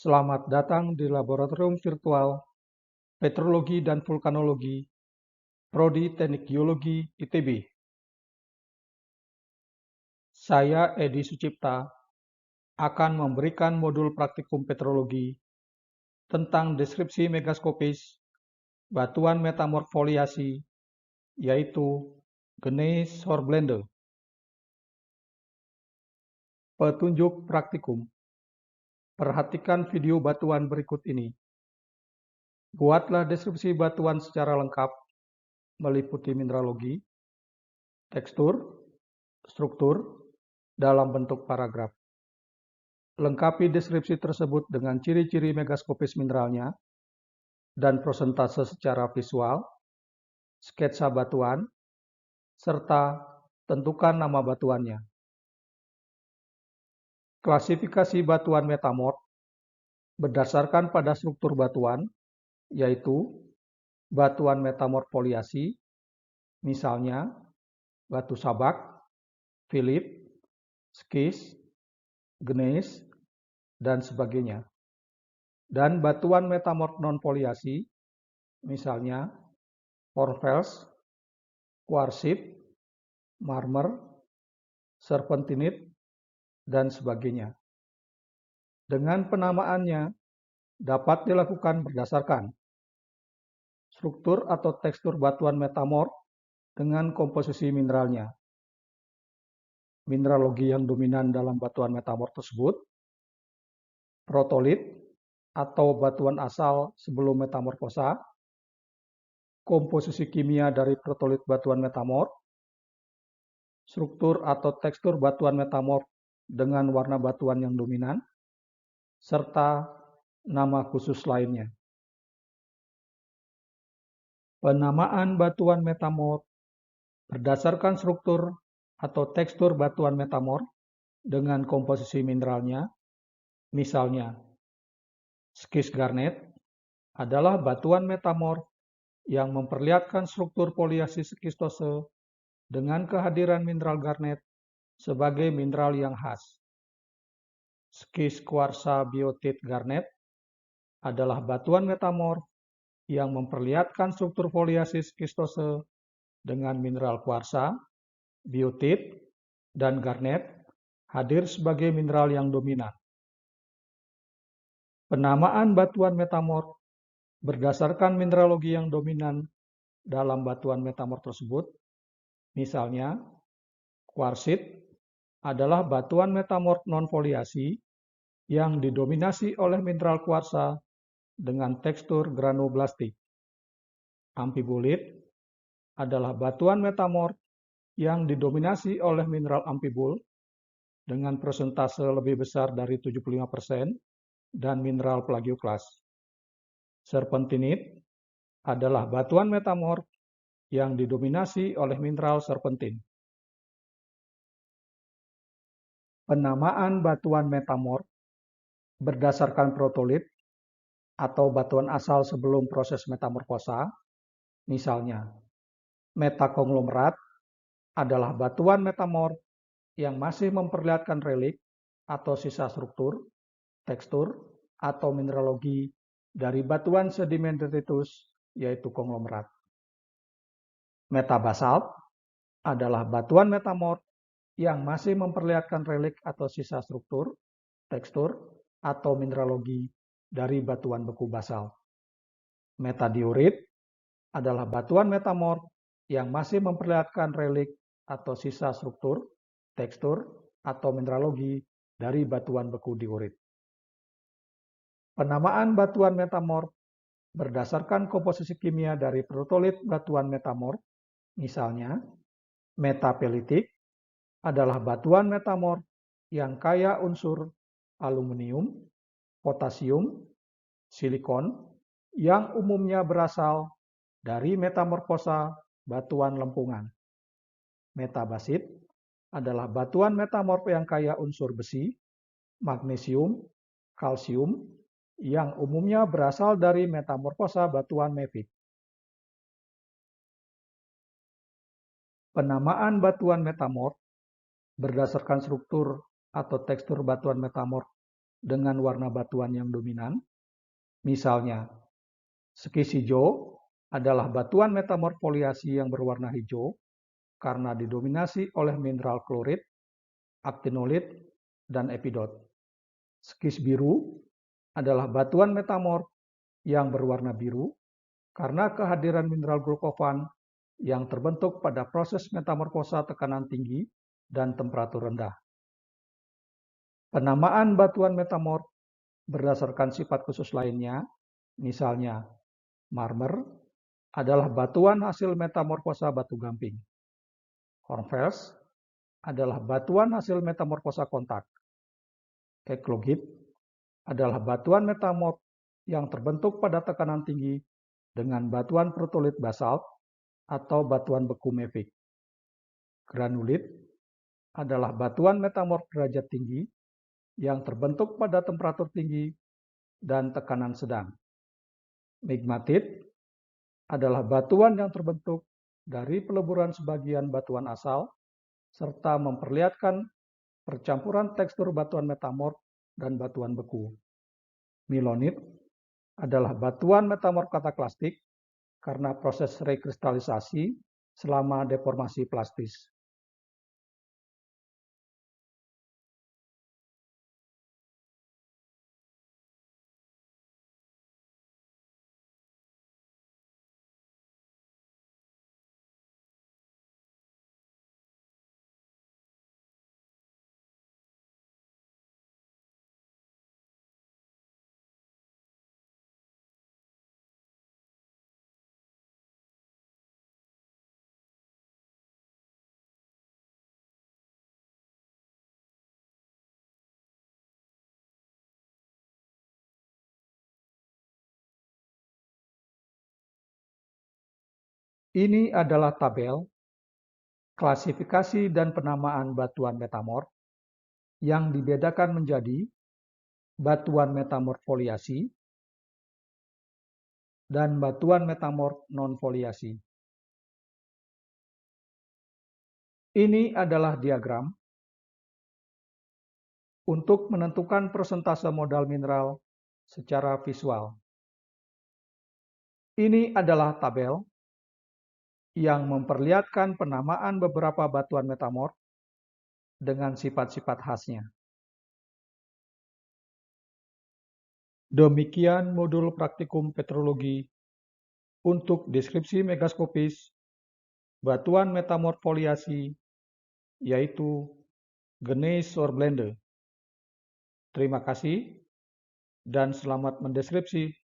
Selamat datang di Laboratorium Virtual Petrologi dan Vulkanologi, Prodi Teknik Geologi ITB. Saya Edi Sucipta akan memberikan modul praktikum petrologi tentang deskripsi megaskopis batuan metamorfoliasi, yaitu Gneiss Hornblende. Petunjuk praktikum. Perhatikan video batuan berikut ini. Buatlah deskripsi batuan secara lengkap, meliputi mineralogi, tekstur, struktur, dalam bentuk paragraf. Lengkapi deskripsi tersebut dengan ciri-ciri megaskopis mineralnya dan prosentase secara visual, sketsa batuan, serta tentukan nama batuannya. Klasifikasi batuan metamorf berdasarkan pada struktur batuan, yaitu batuan metamorfoliasi, misalnya batu sabak, filip, skis, gneiss, dan sebagainya. Dan batuan metamorf non-foliasi, misalnya hornfels, kuarsit, marmer, serpentinit, dan sebagainya. Dengan penamaannya dapat dilakukan berdasarkan struktur atau tekstur batuan metamorf dengan komposisi mineralnya, mineralogi yang dominan dalam batuan metamorf tersebut, protolit atau batuan asal sebelum metamorfosa, komposisi kimia dari protolit batuan metamorf, struktur atau tekstur batuan metamorf dengan warna batuan yang dominan, serta nama khusus lainnya. Penamaan batuan metamorf berdasarkan struktur atau tekstur batuan metamorf dengan komposisi mineralnya, misalnya skis garnet adalah batuan metamorf yang memperlihatkan struktur foliasi skistose dengan kehadiran mineral garnet sebagai mineral yang khas. Skis kuarsa biotit garnet adalah batuan metamorf yang memperlihatkan struktur foliasi skistose dengan mineral kuarsa, biotit, dan garnet hadir sebagai mineral yang dominan. Penamaan batuan metamorf berdasarkan mineralogi yang dominan dalam batuan metamorf tersebut, misalnya kuarsit adalah batuan metamorf non-foliasi yang didominasi oleh mineral kuarsa dengan tekstur granoblastik. Amfibolit adalah batuan metamorf yang didominasi oleh mineral amfibol dengan persentase lebih besar dari 75% dan mineral plagioklas. Serpentinit adalah batuan metamorf yang didominasi oleh mineral serpentin. Penamaan batuan metamorf berdasarkan protolit atau batuan asal sebelum proses metamorfosa, misalnya metakonglomerat adalah batuan metamorf yang masih memperlihatkan relik atau sisa struktur, tekstur, atau mineralogi dari batuan sedimen detritus, yaitu konglomerat. Metabasalt adalah batuan metamorf yang masih memperlihatkan relik atau sisa struktur, tekstur, atau mineralogi dari batuan beku basalt. Metadiorit adalah batuan metamorf yang masih memperlihatkan relik atau sisa struktur, tekstur, atau mineralogi dari batuan beku diorit. Penamaan batuan metamorf berdasarkan komposisi kimia dari protolit batuan metamorf, misalnya metapelitik adalah batuan metamorf yang kaya unsur aluminium, potasium, silikon, yang umumnya berasal dari metamorfosa batuan lempungan. Metabasit adalah batuan metamorf yang kaya unsur besi, magnesium, kalsium, yang umumnya berasal dari metamorfosa batuan mefik. Penamaan batuan metamorf berdasarkan struktur atau tekstur batuan metamorf dengan warna batuan yang dominan. Misalnya, skis hijau adalah batuan metamorf foliasi yang berwarna hijau karena didominasi oleh mineral klorit, aktinolit, dan epidot. Skis biru adalah batuan metamorf yang berwarna biru karena kehadiran mineral glukovan yang terbentuk pada proses metamorfosa tekanan tinggi dan temperatur rendah. Penamaan batuan metamorf berdasarkan sifat khusus lainnya, misalnya marmer adalah batuan hasil metamorfosa batu gamping. Hornfels adalah batuan hasil metamorfosa kontak. Eklogit adalah batuan metamorf yang terbentuk pada tekanan tinggi dengan batuan protolit basalt atau batuan beku mafic. Granulit adalah batuan metamorf derajat tinggi yang terbentuk pada temperatur tinggi dan tekanan sedang. Migmatit adalah batuan yang terbentuk dari peleburan sebagian batuan asal serta memperlihatkan percampuran tekstur batuan metamorf dan batuan beku. Milonit adalah batuan metamorf kataklastik karena proses rekristalisasi selama deformasi plastis. Ini adalah tabel klasifikasi dan penamaan batuan metamorf yang dibedakan menjadi batuan metamorf foliasi dan batuan metamorf non-foliasi. Ini adalah diagram untuk menentukan persentase modal mineral secara visual. Ini adalah tabel yang memperlihatkan penamaan beberapa batuan metamorf dengan sifat-sifat khasnya. Demikian modul praktikum petrologi untuk deskripsi megaskopis batuan metamorf foliasi, yaitu Gneiss Sorblende. Terima kasih dan selamat mendeskripsi.